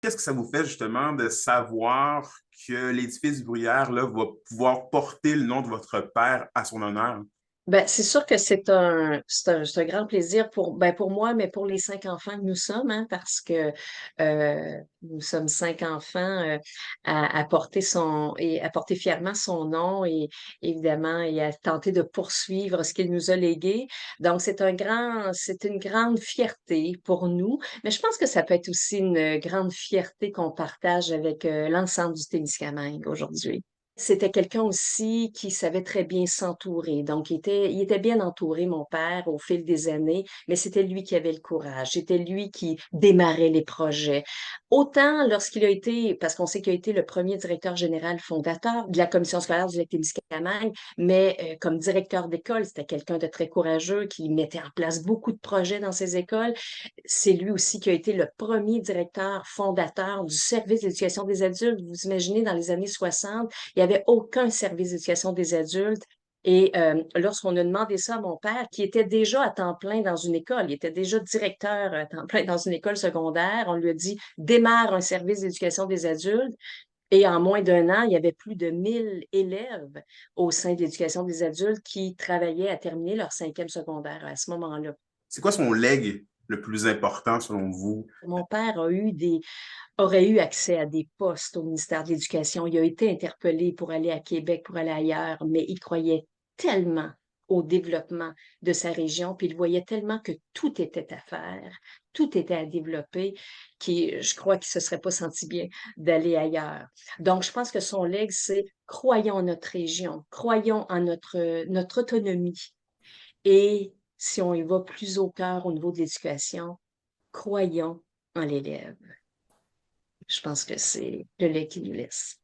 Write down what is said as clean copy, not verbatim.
Qu'est-ce que ça vous fait justement de savoir que l'édifice du Bruyère là, va pouvoir porter le nom de votre père à son honneur? Ben, c'est sûr que c'est un grand plaisir pour moi, mais pour les 5 enfants que nous sommes, hein, parce que nous sommes 5 enfants à porter à porter fièrement son nom et évidemment et à tenter de poursuivre ce qu'il nous a légué. Donc c'est une grande fierté pour nous, mais je pense que ça peut être aussi une grande fierté qu'on partage avec l'ensemble du Témiscamingue aujourd'hui. C'était quelqu'un aussi qui savait très bien s'entourer. Donc, il était bien entouré, mon père, au fil des années, mais c'était lui qui avait le courage. C'était lui qui démarrait les projets. Autant lorsqu'il a été, parce qu'on sait qu'il a été le premier directeur général fondateur de la commission scolaire du Lac-Témiscamingue, mais comme directeur d'école, c'était quelqu'un de très courageux qui mettait en place beaucoup de projets dans ses écoles. C'est lui aussi qui a été le premier directeur fondateur du service d'éducation des adultes. Vous imaginez, dans les années 60, il n'y avait aucun service d'éducation des adultes. Et lorsqu'on a demandé ça à mon père, qui était déjà à temps plein dans une école, il était déjà directeur à temps plein dans une école secondaire, on lui a dit, démarre un service d'éducation des adultes. Et en moins d'un an, il y avait plus de 1 000 élèves au sein de l'éducation des adultes qui travaillaient à terminer leur 5e secondaire à ce moment-là. C'est quoi son legs le plus important selon vous? Mon père aurait eu accès à des postes au ministère de l'Éducation. Il a été interpellé pour aller à Québec, pour aller ailleurs, mais il croyait tellement au développement de sa région, puis il voyait tellement que tout était à faire, tout était à développer, je crois qu'il ne se serait pas senti bien d'aller ailleurs. Donc, je pense que son legs, c'est croyons en notre région, croyons en notre autonomie. Et si on y va plus au cœur au niveau de l'éducation, croyons en l'élève. Je pense que c'est le lait qui nous laisse.